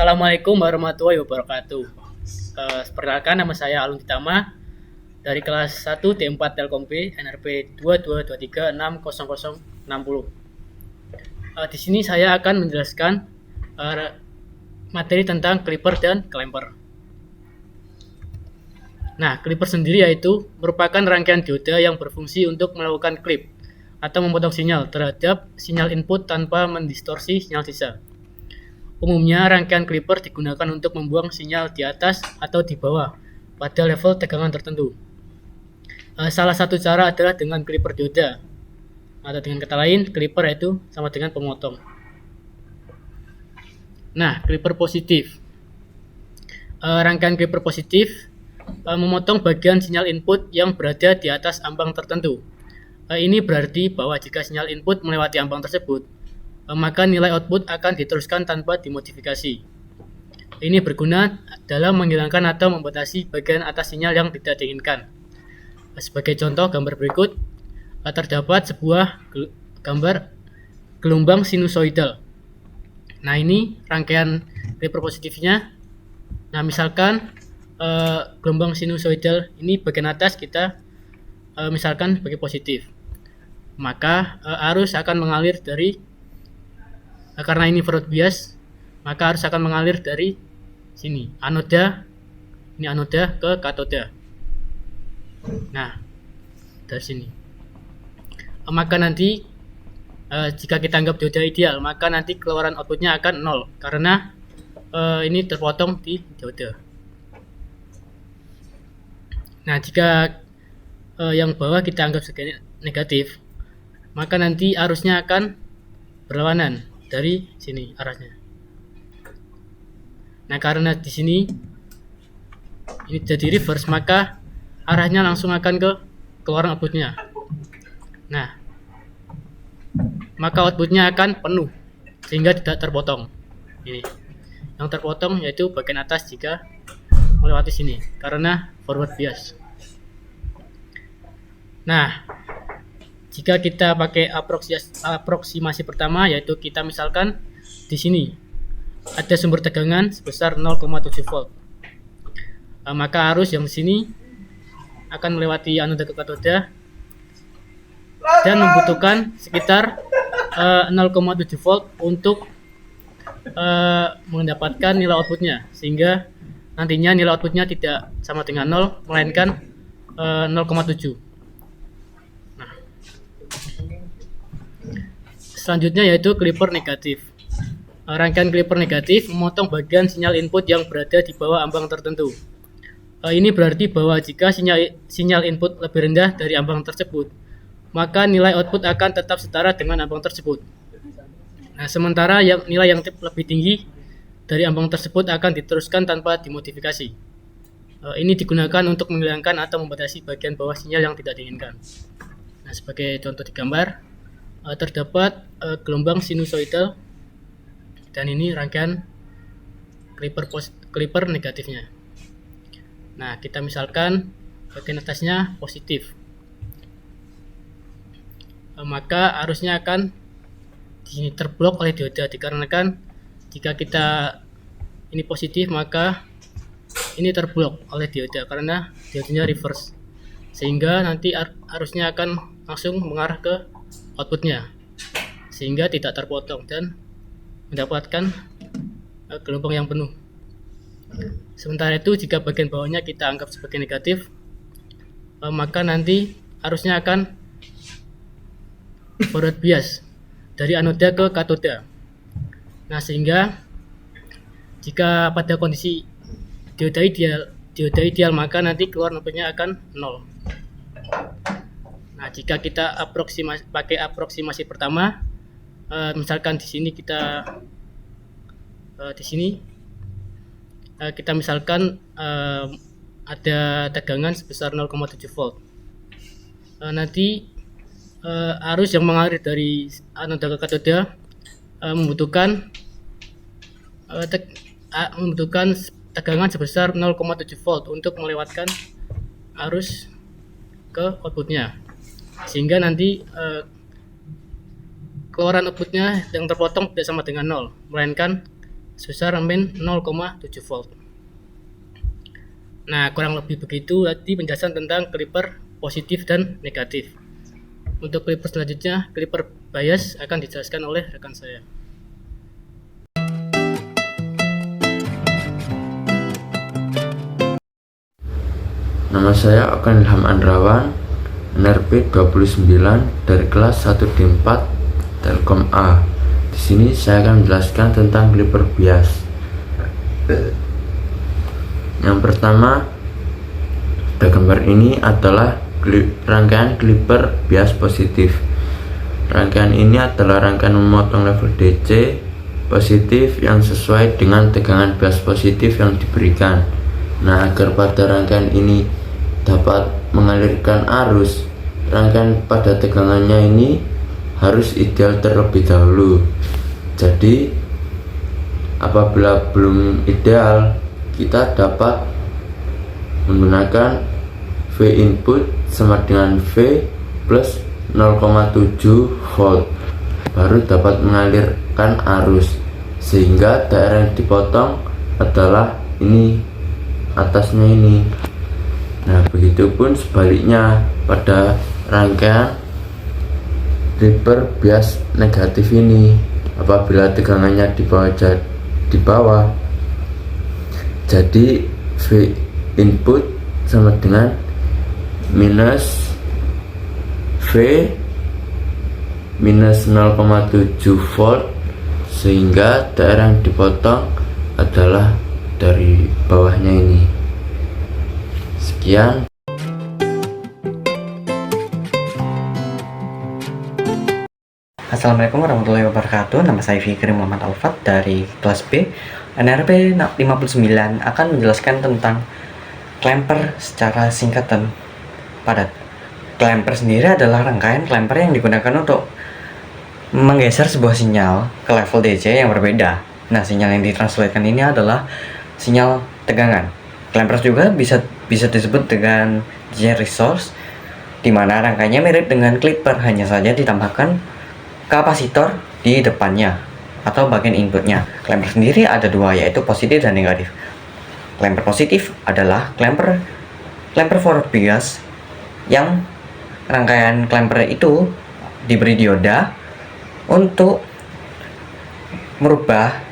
Assalamualaikum warahmatullahi wabarakatuh. Perkenalkan, nama saya Alun Titama dari kelas 1 D4 Telkom B NRP 22236060. Di sini saya akan menjelaskan materi tentang clipper dan clamper. Nah, clipper sendiri yaitu merupakan rangkaian dioda yang berfungsi untuk melakukan clip atau memotong sinyal terhadap sinyal input tanpa mendistorsi sinyal sisa. Umumnya, rangkaian clipper digunakan untuk membuang sinyal di atas atau di bawah pada level tegangan tertentu. Salah satu cara adalah dengan clipper dioda, atau dengan kata lain, clipper yaitu sama dengan pemotong. Nah, clipper positif. Rangkaian clipper positif memotong bagian sinyal input yang berada di atas ambang tertentu. Ini berarti bahwa jika sinyal input melewati ambang tersebut, maka nilai output akan diteruskan tanpa dimodifikasi. Ini berguna dalam menghilangkan atau membatasi bagian atas sinyal yang tidak diinginkan. Sebagai contoh gambar berikut, terdapat sebuah gambar gelombang sinusoidal. Nah, ini rangkaian clipper positifnya. Nah, misalkan gelombang sinusoidal ini bagian atas kita misalkan sebagai positif, maka arus akan mengalir dari karena ini forward bias, maka arus akan mengalir dari sini, anoda ke katoda. Nah, dari sini. Maka nanti jika kita anggap dioda ideal, maka nanti keluaran outputnya akan 0 karena ini terpotong di dioda. Nah, jika yang bawah kita anggap sebagai negatif, maka nanti arusnya akan berlawanan dari sini arahnya. Nah, karena di sini ini jadi reverse, maka arahnya langsung akan ke keluaran outputnya. Nah, maka outputnya akan penuh sehingga tidak terpotong. Ini yang terpotong yaitu bagian atas jika melewati sini karena forward bias. Nah, jika kita pakai aproksimasi pertama, yaitu kita misalkan di sini ada sumber tegangan sebesar 0,7 volt, maka arus yang di sini akan melewati anoda ke katoda dan membutuhkan sekitar 0,7 volt untuk mendapatkan nilai outputnya, sehingga nantinya nilai outputnya tidak sama dengan 0 melainkan 0,7. Selanjutnya yaitu clipper negatif. Rangkaian clipper negatif memotong bagian sinyal input yang berada di bawah ambang tertentu. Ini berarti bahwa jika sinyal input lebih rendah dari ambang tersebut, maka nilai output akan tetap setara dengan ambang tersebut. Nah, sementara nilai yang lebih tinggi dari ambang tersebut akan diteruskan tanpa dimodifikasi. Ini digunakan untuk menghilangkan atau membatasi bagian bawah sinyal yang tidak diinginkan. Nah, sebagai contoh di gambar, terdapat gelombang sinusoidal dan ini rangkaian clipper negatifnya. Nah, kita misalkan bagian atasnya positif, maka arusnya akan di sini terblok oleh dioda dikarenakan jika kita ini positif maka ini terblok oleh dioda karena diodanya reverse, sehingga nanti arusnya akan langsung mengarah ke outputnya sehingga tidak terpotong dan mendapatkan gelombang yang penuh. Sementara itu jika bagian bawahnya kita anggap sebagai negatif, maka nanti arusnya akan forward bias dari anoda ke katoda. Nah, sehingga jika pada kondisi dioda ideal maka nanti keluar outputnya akan 0. Nah, jika kita pakai aproksimasi pertama, misalkan di sini kita misalkan ada tegangan sebesar 0,7 volt. Nanti arus yang mengalir dari anoda ke katoda membutuhkan tegangan sebesar 0,7 volt untuk melewatkan arus ke outputnya, sehingga nanti keluaran outputnya yang terpotong tidak sama dengan 0 melainkan sebesar min 0,7 volt. Nah, kurang lebih begitu tadi penjelasan tentang kaliper positif dan negatif. Untuk kaliper selanjutnya, kaliper bias akan dijelaskan oleh rekan saya. Nama saya Okan Ilham Andrawan, NRP 29 dari kelas 1D4 Telkom A. Di sini saya akan menjelaskan tentang kaliper bias. Yang pertama, pada gambar ini adalah rangkaian kaliper bias positif. Rangkaian ini adalah rangkaian memotong level DC positif yang sesuai dengan tegangan bias positif yang diberikan. Nah, agar pada rangkaian ini dapat mengalirkan arus, rangkaian pada tegangannya ini harus ideal terlebih dahulu. Jadi apabila belum ideal, kita dapat menggunakan V input sama dengan V plus 0,7 volt, baru dapat mengalirkan arus, sehingga daerah yang dipotong adalah ini, atasnya ini. Nah, begitupun sebaliknya pada rangkaian kaliper bias negatif ini, apabila tegangannya di bawah, jadi V input sama dengan minus V minus 0,7 volt, sehingga daerah yang dipotong adalah dari bawahnya ini. Sekian. Assalamualaikum warahmatullahi wabarakatuh. Nama saya Fikri Muhammad Alfat dari kelas B NRP 59 akan menjelaskan tentang clamper secara singkat dan padat. Clamper sendiri adalah rangkaian clamper yang digunakan untuk menggeser sebuah sinyal ke level DC yang berbeda. Nah, sinyal yang ditranslatekan ini adalah sinyal tegangan. Clamper juga bisa disebut dengan DC resource, di mana rangkaiannya mirip dengan clipper, hanya saja ditambahkan kapasitor di depannya atau bagian inputnya. Clamper sendiri ada dua, yaitu positif dan negatif. Clamper positif adalah clamper forward bias, yang rangkaian clamper itu diberi dioda untuk merubah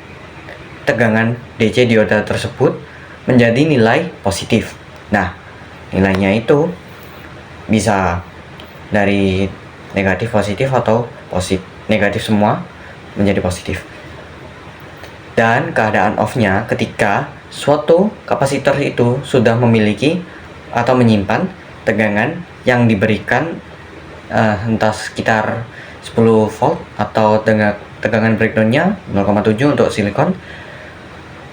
tegangan DC dioda tersebut menjadi nilai positif. Nah, nilainya itu bisa dari negatif positif atau negatif semua menjadi positif. Dan keadaan off-nya ketika suatu kapasitor itu sudah memiliki atau menyimpan tegangan yang diberikan entah sekitar 10 volt atau tegangan breakdownnya 0,7 untuk silikon,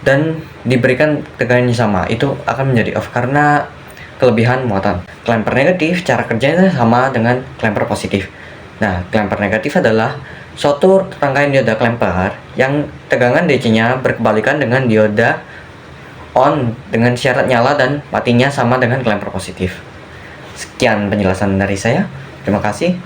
dan diberikan tegangannya sama, itu akan menjadi off karena kelebihan muatan. Clamper negatif cara kerjanya sama dengan clamper positif. Nah, clamper negatif adalah suatu rangkaian dioda clamper yang tegangan DC-nya berkebalikan dengan dioda on dengan syarat nyala dan matinya sama dengan clamper positif. Sekian penjelasan dari saya. Terima kasih.